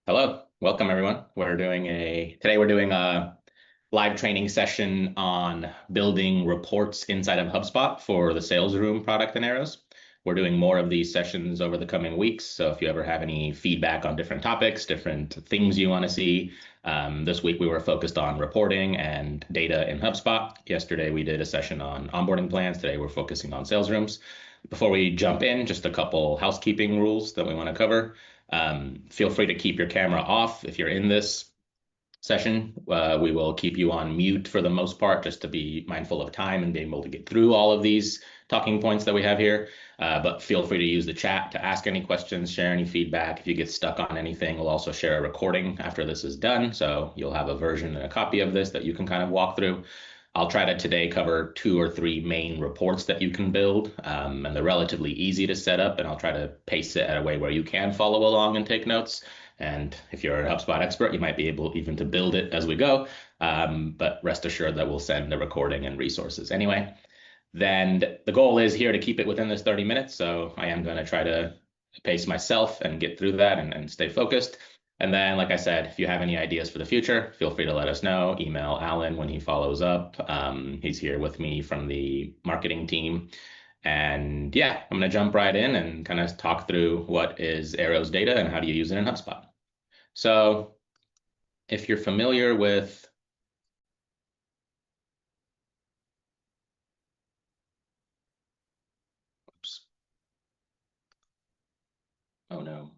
Hello, welcome everyone. Today we're doing a live training session on building reports inside of HubSpot for the sales room product in Arrows. We're doing more of these sessions over the coming weeks. So if you ever have any feedback on different topics, different things you want to see, this week we were focused on reporting and data in HubSpot. Yesterday we did a session on onboarding plans. Today we're focusing on sales rooms. Before we jump in, just a couple housekeeping rules that we want to cover. Feel free to keep your camera off if you're in this session. We will keep you on mute for the most part, just to be mindful of time and being able to get through all of these talking points that we have here. But feel free to use the chat to ask any questions, share any feedback. If you get stuck on anything, we'll also share a recording after this is done. So you'll have a version and a copy of this that you can kind of walk through. I'll try to today cover 2 or 3 main reports that you can build, and they're relatively easy to set up, and I'll try to pace it at a way where you can follow along and take notes. And if you're a HubSpot expert, you might be able even to build it as we go, but rest assured that we'll send the recording and resources anyway. Then the goal is here to keep it within this 30 minutes, so I am going to try to pace myself and get through that and stay focused. And then, like I said, if you have any ideas for the future, feel free to let us know. Email Alan when he follows up. He's here with me from the marketing team. And yeah, I'm going to jump right in and kind of talk through what is Arrow's data and how do you use it in HubSpot. So if you're familiar with oops. Oh no.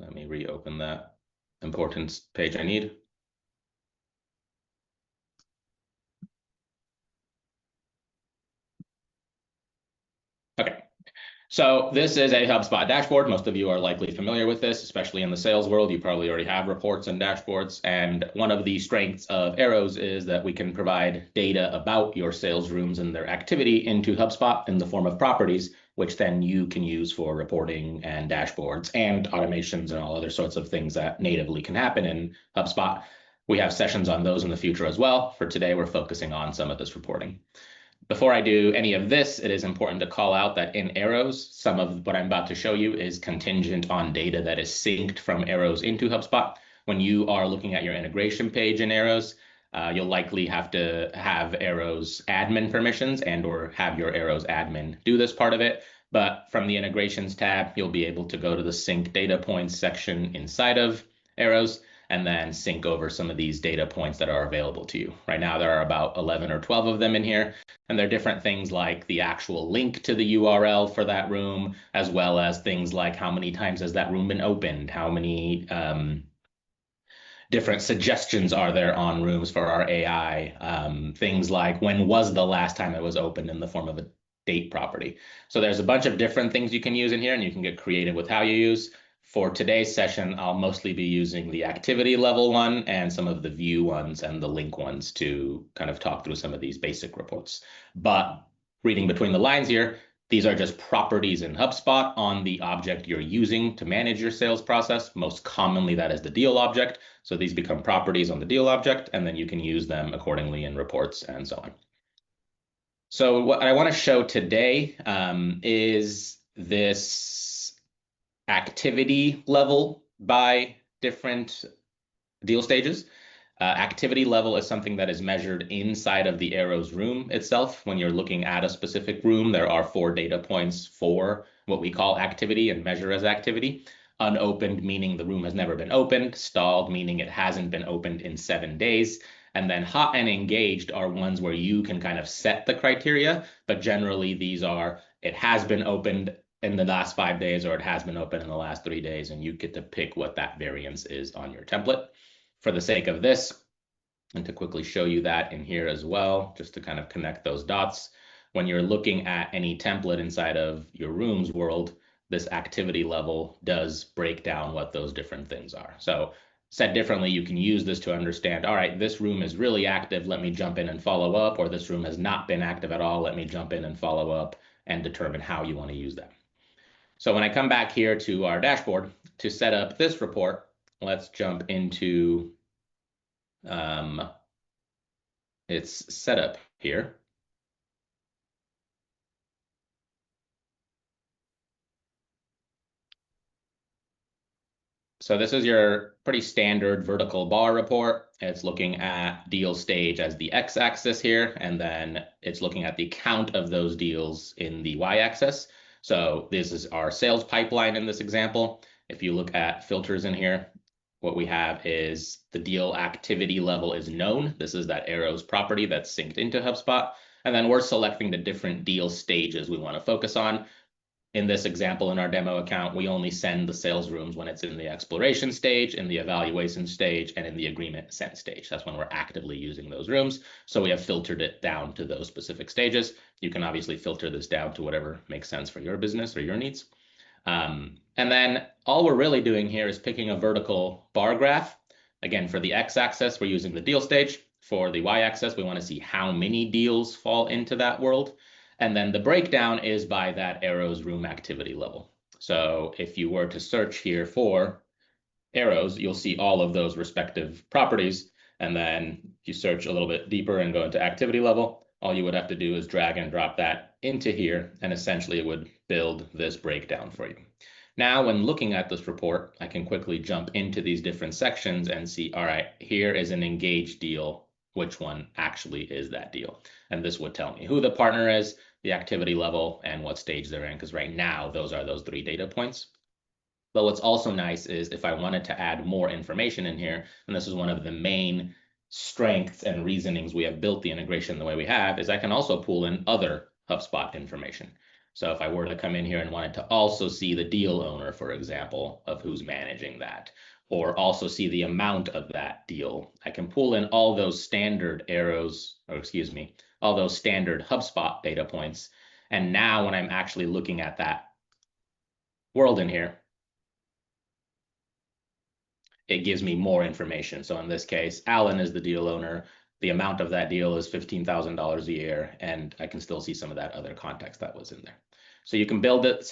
Let me reopen that importance page I need. Okay, so this is a HubSpot dashboard. Most of you are likely familiar with this, especially in the sales world. You probably already have reports and dashboards. And one of the strengths of Arrows is that we can provide data about your sales rooms and their activity into HubSpot in the form of properties, which then you can use for reporting and dashboards and automations and all other sorts of things that natively can happen in HubSpot. We have sessions on those in the future as well. For today, we're focusing on some of this reporting. Before I do any of this, it is important to call out that in Arrows, some of what I'm about to show you is contingent on data that is synced from Arrows into HubSpot. When you are looking at your integration page in Arrows, you'll likely have to have Arrows admin permissions and or have your Arrows admin do this part of it. But from the integrations tab, you'll be able to go to the sync data points section inside of Arrows and then sync over some of these data points that are available to you. Right now, there are about 11 or 12 of them in here. And there are different things like the actual link to the URL for that room, as well as things like how many times has that room been opened, how many different suggestions are there on rooms for our AI, things like when was the last time it was opened in the form of a date property. So there's a bunch of different things you can use in here, and you can get creative with how you use. For today's session, I'll mostly be using the activity level one and some of the view ones and the link ones to kind of talk through some of these basic reports. But reading between the lines here, these are just properties in HubSpot on the object you're using to manage your sales process. Most commonly, that is the deal object. So these become properties on the deal object, and then you can use them accordingly in reports and so on. So what I want to show today is this activity level by different deal stages. Activity level is something that is measured inside of the Arrows room itself. When you're looking at a specific room, there are 4 data points for what we call activity and measure as activity. Unopened, meaning the room has never been opened. Stalled, meaning it hasn't been opened in 7 days. And then hot and engaged are ones where you can kind of set the criteria, but generally these are, it has been opened in the last 5 days, or it has been open in the last 3 days, and you get to pick what that variance is on your template. For the sake of this, and to quickly show you that in here as well, just to kind of connect those dots, when you're looking at any template inside of your rooms world, this activity level does break down what those different things are. So said differently, you can use this to understand, all right, this room is really active, let me jump in and follow up, or this room has not been active at all, let me jump in and follow up and determine how you want to use that. So when I come back here to our dashboard to set up this report, let's jump into its setup here. So this is your pretty standard vertical bar report. It's looking at deal stage as the x-axis here, and then it's looking at the count of those deals in the y-axis. So this is our sales pipeline in this example. If you look at filters in here, what we have is the deal activity level is known. This is that arrows property that's synced into HubSpot. And then we're selecting the different deal stages we want to focus on. In this example, in our demo account, we only send the sales rooms when it's in the exploration stage, in the evaluation stage, and in the agreement sent stage. That's when we're actively using those rooms. So we have filtered it down to those specific stages. You can obviously filter this down to whatever makes sense for your business or your needs. And then all we're really doing here is picking a vertical bar graph. Again, for the x-axis, we're using the deal stage. For the y-axis, we want to see how many deals fall into that world. And then the breakdown is by that arrows room activity level. So if you were to search here for arrows, you'll see all of those respective properties. And then if you search a little bit deeper and go into activity level, all you would have to do is drag and drop that into here, and essentially it would build this breakdown for you. Now, when looking at this report, I can quickly jump into these different sections and see, all right, here is an engaged deal. Which one actually is that deal? And this would tell me who the partner is, the activity level, and what stage they're in, because right now, those are those 3 data points. But what's also nice is if I wanted to add more information in here, and this is one of the main strengths and reasonings we have built the integration the way we have, is I can also pull in other HubSpot information. So if I were to come in here and wanted to also see the deal owner, for example, of who's managing that, or also see the amount of that deal, I can pull in all those standard arrows, or excuse me, all those standard HubSpot data points. And now when I'm actually looking at that world in here, it gives me more information. So in this case, Alan is the deal owner. The amount of that deal is $15,000 a year, and I can still see some of that other context that was in there. So you can build this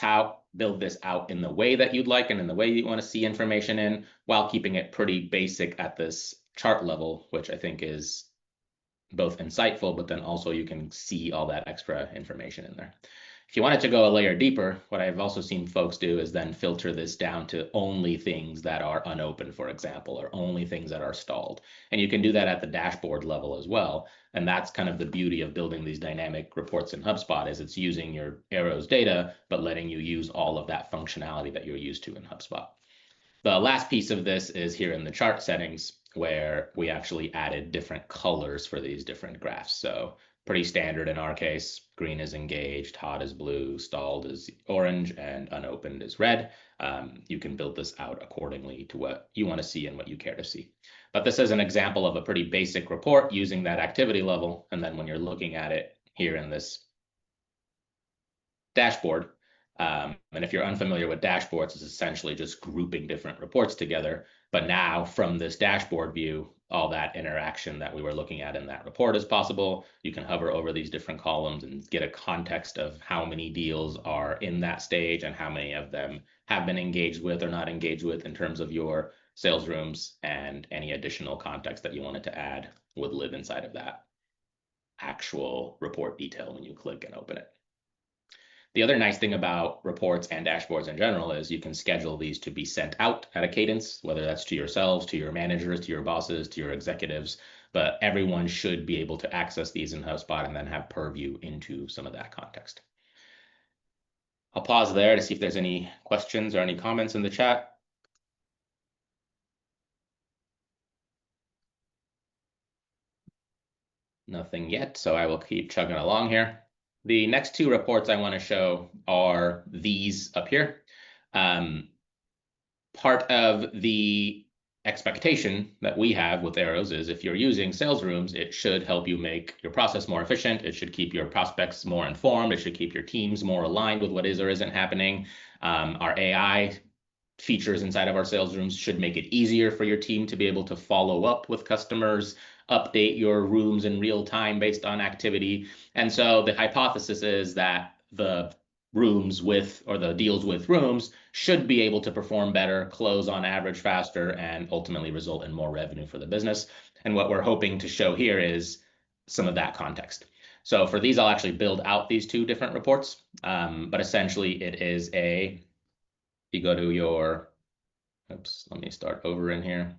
out in the way that you'd like and in the way you want to see information in, while keeping it pretty basic at this chart level, which I think is both insightful, but then also you can see all that extra information in there. If you wanted to go a layer deeper, what I've also seen folks do is then filter this down to only things that are unopened, for example, or only things that are stalled. And you can do that at the dashboard level as well. And that's kind of the beauty of building these dynamic reports in HubSpot, is it's using your arrows data, but letting you use all of that functionality that you're used to in HubSpot. The last piece of this is here in the chart settings, where we actually added different colors for these different graphs. So pretty standard in our case. Green is engaged, hot is blue, stalled is orange, and unopened is red. You can build this out accordingly to what you want to see and what you care to see. But this is an example of a pretty basic report using that activity level. And then when you're looking at it here in this dashboard, and if you're unfamiliar with dashboards, it's essentially just grouping different reports together. But now from this dashboard view, all that interaction that we were looking at in that report is possible. You can hover over these different columns and get a context of how many deals are in that stage and how many of them have been engaged with or not engaged with in terms of your sales rooms, and any additional context that you wanted to add would live inside of that actual report detail when you click and open it. The other nice thing about reports and dashboards in general is you can schedule these to be sent out at a cadence, whether that's to yourselves, to your managers, to your bosses, to your executives, but everyone should be able to access these in HubSpot and then have purview into some of that context. I'll pause there to see if there's any questions or any comments in the chat. Nothing yet, so I will keep chugging along here. The next 2 reports I want to show are these up here. Part of the expectation that we have with arrows is if you're using sales rooms, it should help you make your process more efficient. It should keep your prospects more informed. It should keep your teams more aligned with what is or isn't happening. Our AI features inside of our sales rooms should make it easier for your team to be able to follow up with customers, update your rooms in real time based on activity. And so the hypothesis is that the rooms with, or the deals with rooms, should be able to perform better, close on average faster, and ultimately result in more revenue for the business. And what we're hoping to show here is some of that context. So for these, I'll actually build out these 2 different reports, but essentially it is you go to your Oops, let me start over in here.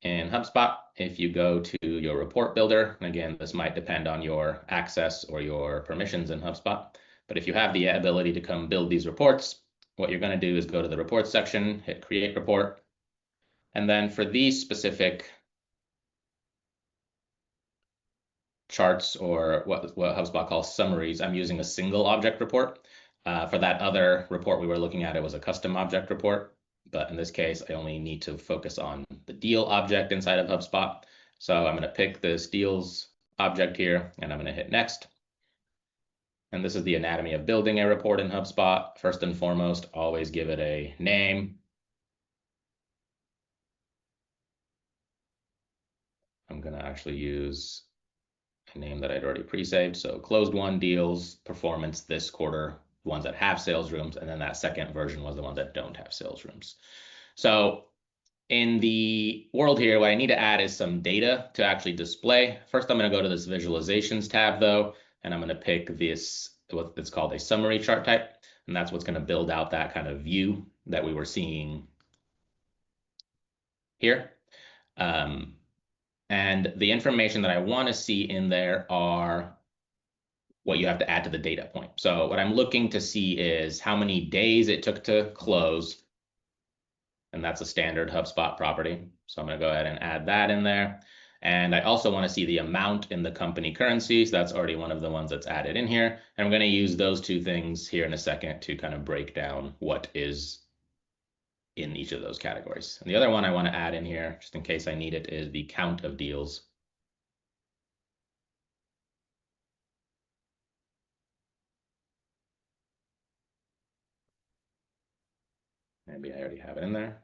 In HubSpot, if you go to your report builder, and again, this might depend on your access or your permissions in HubSpot, but if you have the ability to come build these reports, what you're going to do is go to the reports section, hit create report, and then for these specific charts, or what HubSpot calls summaries, I'm using a single object report. For that other report we were looking at, it was a custom object report. But in this case, I only need to focus on the deal object inside of HubSpot. So I'm going to pick this deals object here, and I'm going to hit next. And this is the anatomy of building a report in HubSpot. First and foremost, always give it a name. I'm going to actually use a name that I'd already pre-saved. So closed won deals performance this quarter, the ones that have sales rooms, and then that second version was the ones that don't have sales rooms. So in the world here, what I need to add is some data to actually display. First, I'm going to go to this visualizations tab though, and I'm going to pick this, what it's called a summary chart type. And that's what's going to build out that kind of view that we were seeing here. And the information that I want to see in there are what you have to add to the data point. So what I'm looking to see is how many days it took to close. And that's a standard HubSpot property. So I'm going to go ahead and add that in there. And I also want to see the amount in the company currency. So that's already one of the ones that's added in here. And I'm going to use those two things here in a second to kind of break down what is in each of those categories. And the other one I want to add in here, just in case I need it, is the count of deals. Maybe I already have it in there.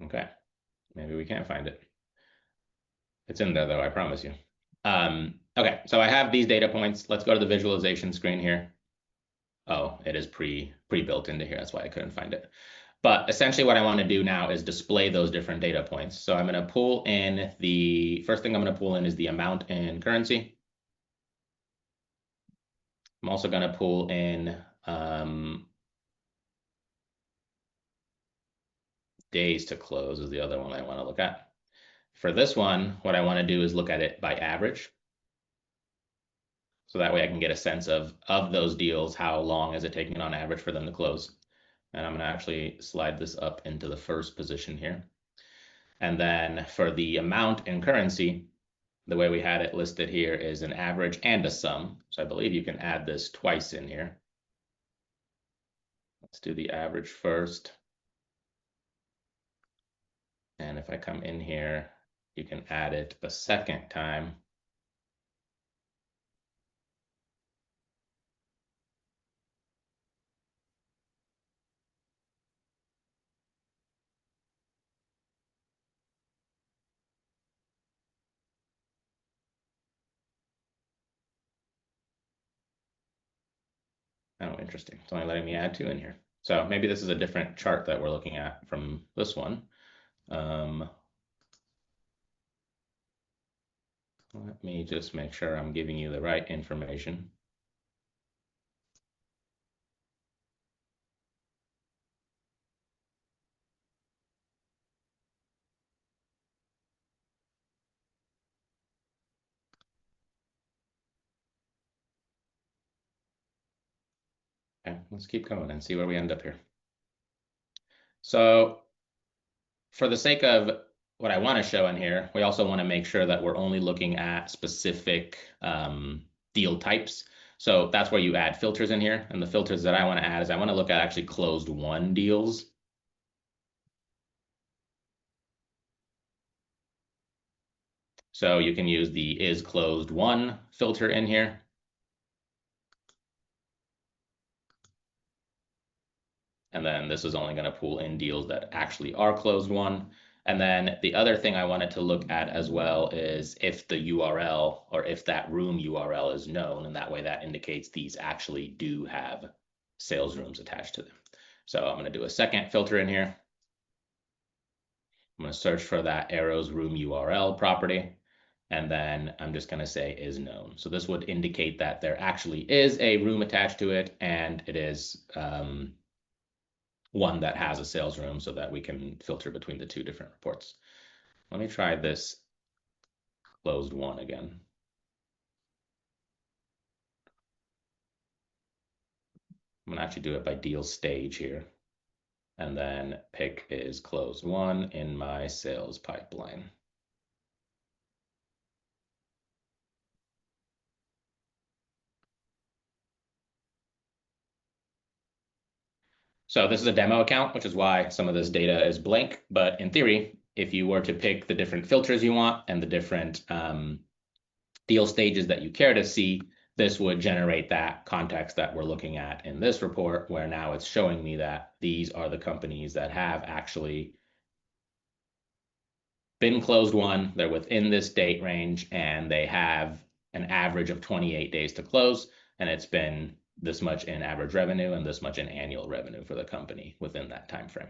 Okay, maybe we can't find it. It's in there though, I promise you. Okay, so I have these data points. Let's go to the visualization screen here. Oh, it is pre-built into here. That's why I couldn't find it. But essentially what I want to do now is display those different data points. So I'm going to pull in the first thing I'm going to pull in is the amount in currency. I'm also going to pull in days to close is the other one I want to look at. For this one, what I want to do is look at it by average. So that way I can get a sense of those deals, how long is it taking on average for them to close. And I'm going to actually slide this up into the first position here. And then for the amount in currency, the way we had it listed here is an average and a sum. So I believe you can add this twice in here. Let's do the average first. And if I come in here, you can add it a second time. Oh, interesting. It's only letting me add two in here. So maybe this is a different chart that we're looking at from this one. Let me just make sure I'm giving you the right information. Okay, let's keep going and see where we end up here. So for the sake of what I want to show in here, we also want to make sure that we're only looking at specific deal types. So that's where you add filters in here. And the filters that I want to add is I want to look at actually closed won deals. So you can use the is closed won filter in here. And then this is only going to pull in deals that actually are closed won. And then the other thing I wanted to look at as well is if the URL or if that room URL is known, and that way that indicates these actually do have sales rooms attached to them. So I'm going to do a second filter in here. I'm going to search for that arrows room URL property. And then I'm just going to say is known. So this would indicate that there actually is a room attached to it, and it is one that has a sales room so that we can filter between the two different reports. Let me try this closed one again. I'm going to actually do it by deal stage here. And then pick is closed one in my sales pipeline. So this is a demo account, which is why some of this data is blank. But in theory, if you were to pick the different filters you want and the different deal stages that you care to see, this would generate that context that we're looking at in this report, where now it's showing me that these are the companies that have actually been closed one, they're within this date range, and they have an average of 28 days to close, and it's been this much in average revenue and this much in annual revenue for the company within that time frame.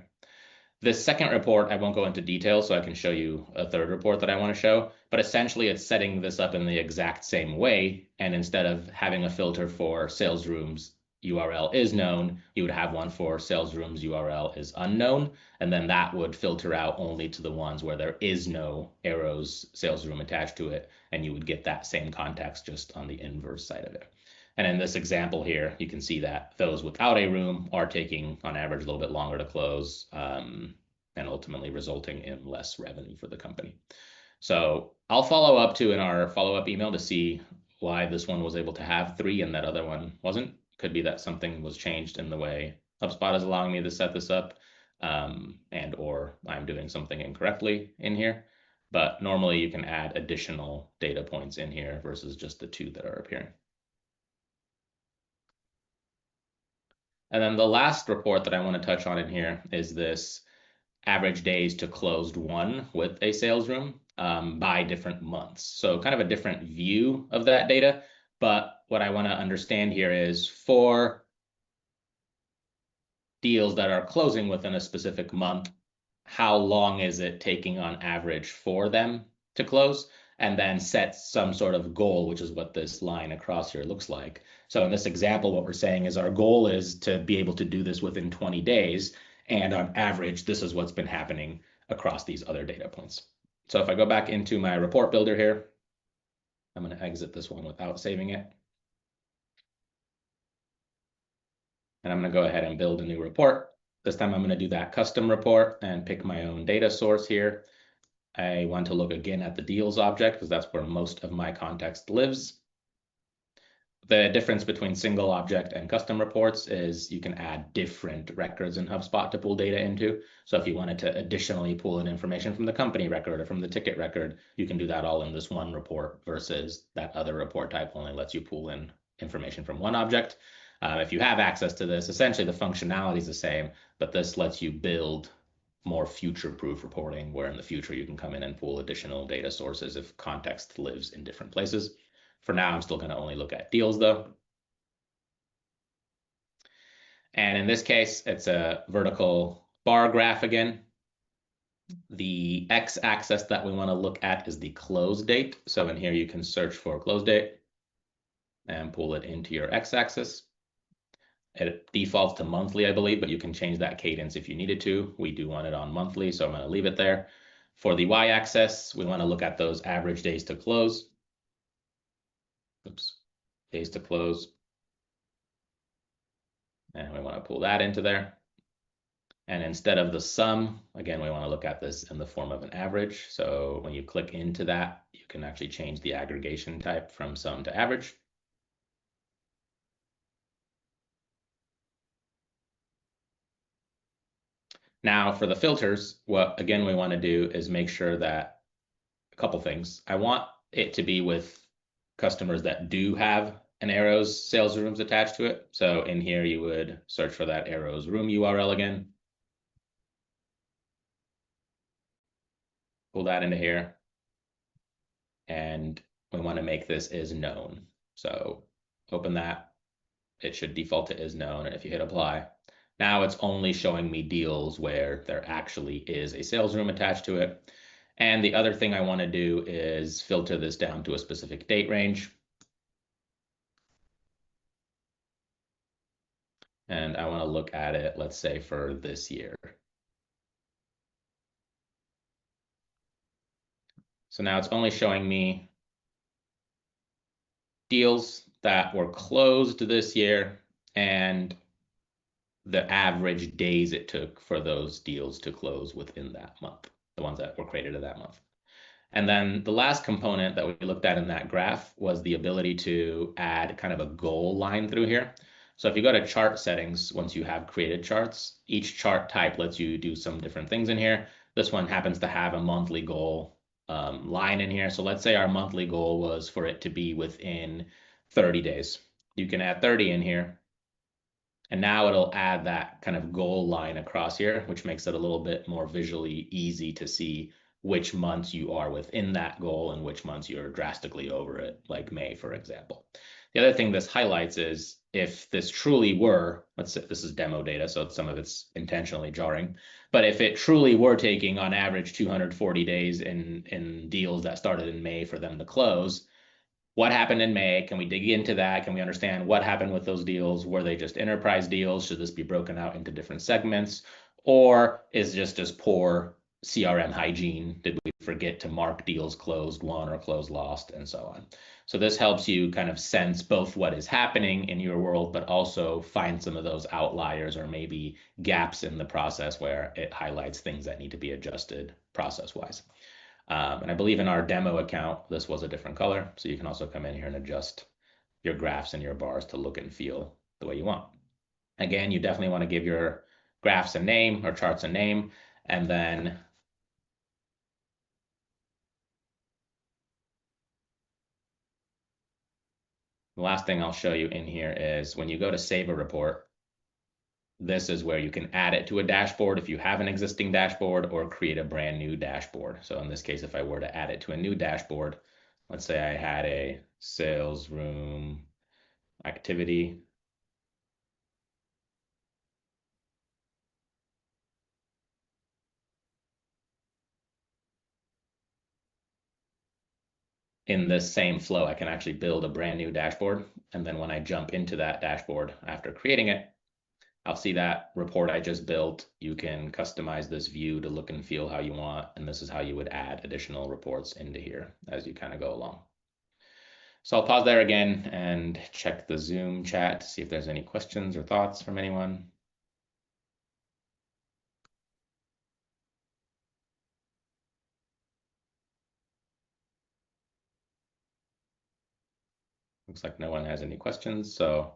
This second report, I won't go into detail, so I can show you a third report that I want to show, but essentially it's setting this up in the exact same way, and instead of having a filter for sales rooms URL is known, you would have one for sales rooms URL is unknown, and then that would filter out only to the ones where there is no arrows sales room attached to it, and you would get that same context just on the inverse side of it. And in this example here, you can see that those without a room are taking on average a little bit longer to close, and ultimately resulting in less revenue for the company. So I'll follow up too in our follow-up email to see why this one was able to have 3 and that other one wasn't. Could be that something was changed in the way HubSpot is allowing me to set this up, and or I'm doing something incorrectly in here. But normally you can add additional data points in here versus just the 2 that are appearing. And then the last report that I want to touch on in here is this average days to closed one with a sales room by different months. So kind of a different view of that data. But what I want to understand here is for deals that are closing within a specific month, how long is it taking on average for them to close? And then set some sort of goal, which is what this line across here looks like. So in this example, what we're saying is our goal is to be able to do this within 20 days. And on average, this is what's been happening across these other data points. So if I go back into my report builder here, I'm going to exit this one without saving it. And I'm going to go ahead and build a new report. This time I'm going to do that custom report and pick my own data source here. I want to look again at the deals object because that's where most of my context lives. The difference between single object and custom reports is you can add different records in HubSpot to pull data into. So if you wanted to additionally pull in information from the company record or from the ticket record, you can do that all in this one report versus that other report type only lets you pull in information from one object. If you have access to this, essentially the functionality is the same, but this lets you build more future-proof reporting where in the future you can come in and pull additional data sources if context lives in different places. For now, I'm still going to only look at deals though. And in this case, it's a vertical bar graph again. The x-axis that we want to look at is the close date. So in here, you can search for close date and pull it into your x-axis. It defaults to monthly, I believe, but you can change that cadence if you needed to. We do want it on monthly, so I'm going to leave it there. For the y-axis, we want to look at those average days to close. Oops, days to close. And we want to pull that into there. And instead of the sum, again, we want to look at this in the form of an average. So when you click into that, you can actually change the aggregation type from sum to average. Now for the filters, what again we want to do is make sure that a couple things. I want it to be with customers that do have an Arrows sales rooms attached to it. So in here, you would search for that Arrows room URL again. Pull that into here. And we want to make this is known. So open that. It should default to is known. And if you hit apply, Now it's only showing me deals where there actually is a sales room attached to it. And the other thing I want to do is filter this down to a specific date range. And I want to look at it, let's say, for this year. So now it's only showing me deals that were closed this year and the average days it took for those deals to close within that month, the ones that were created in that month. And then the last component that we looked at in that graph was the ability to add kind of a goal line through here. So if you go to chart settings, once you have created charts, each chart type lets you do some different things in here. This one happens to have a monthly goal line in here. So let's say our monthly goal was for it to be within 30 days. You can add 30 in here. And now it'll add that kind of goal line across here, which makes it a little bit more visually easy to see which months you are within that goal and which months you're drastically over it, like May, for example. The other thing this highlights is if this truly were, let's say this is demo data, so some of it's intentionally jarring, but if it truly were taking on average 240 days in deals that started in May for them to close, what happened in May? Can we dig into that? Can we understand what happened with those deals? Were they just enterprise deals? Should this be broken out into different segments? Or is just poor CRM hygiene? Did we forget to mark deals closed won or closed lost and so on? So this helps you kind of sense both what is happening in your world, but also find some of those outliers or maybe gaps in the process where it highlights things that need to be adjusted process-wise. And I believe in our demo account, this was a different color. So you can also come in here and adjust your graphs and your bars to look and feel the way you want. Again, you definitely want to give your graphs a name or charts a name. And then the last thing I'll show you in here is when you go to save a report, this is where you can add it to a dashboard if you have an existing dashboard or create a brand new dashboard. So in this case, if I were to add it to a new dashboard, let's say I had a sales room activity. In this same flow, I can actually build a brand new dashboard. And then when I jump into that dashboard after creating it, I'll see that report I just built. You can customize this view to look and feel how you want. And this is how you would add additional reports into here as you kind of go along. So I'll pause there again and check the Zoom chat to see if there's any questions or thoughts from anyone. Looks like no one has any questions. So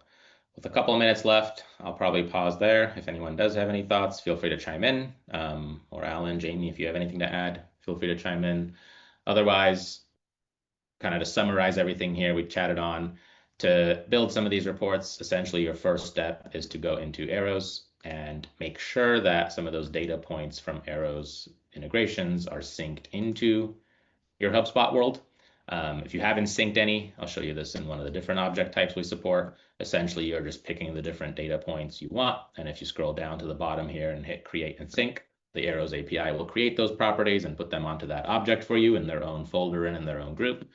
with a couple of minutes left, I'll probably pause there. If anyone does have any thoughts, feel free to chime in. Or Alan, Jamie, if you have anything to add, feel free to chime in. Otherwise, kind of to summarize everything here we chatted on, to build some of these reports, essentially your first step is to go into Arrows and make sure that some of those data points from Arrows integrations are synced into your HubSpot world. If you haven't synced any, I'll show you this in one of the different object types we support. Essentially, you're just picking the different data points you want. And if you scroll down to the bottom here and hit create and sync, the Arrows API will create those properties and put them onto that object for you in their own folder and in their own group.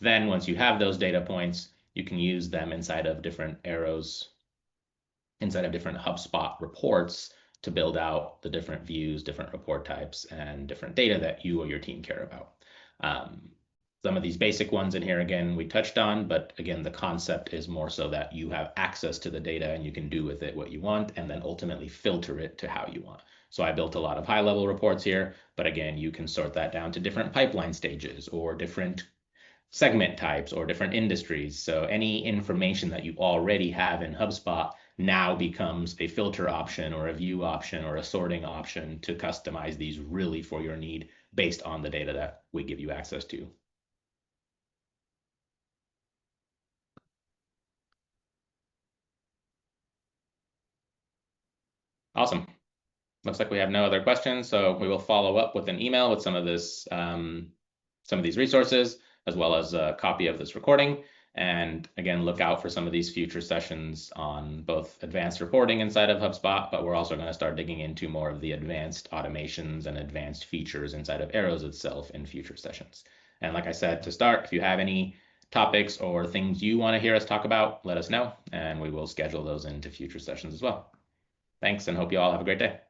Then once you have those data points, you can use them inside of different Arrows, inside of different HubSpot reports to build out the different views, different report types, and different data that you or your team care about. Some of these basic ones in here, again, we touched on, but again, the concept is more so that you have access to the data and you can do with it what you want, and then ultimately filter it to how you want. So I built a lot of high-level reports here, but again, you can sort that down to different pipeline stages or different segment types or different industries. So any information that you already have in HubSpot now becomes a filter option or a view option or a sorting option to customize these really for your need based on the data that we give you access to. Awesome. Looks like we have no other questions, so we will follow up with an email with some of this, some of these resources, as well as a copy of this recording. And again, look out for some of these future sessions on both advanced reporting inside of HubSpot, but we're also going to start digging into more of the advanced automations and advanced features inside of Arrows itself in future sessions. And like I said, to start, if you have any topics or things you want to hear us talk about, let us know, and we will schedule those into future sessions as well. Thanks, and hope you all have a great day.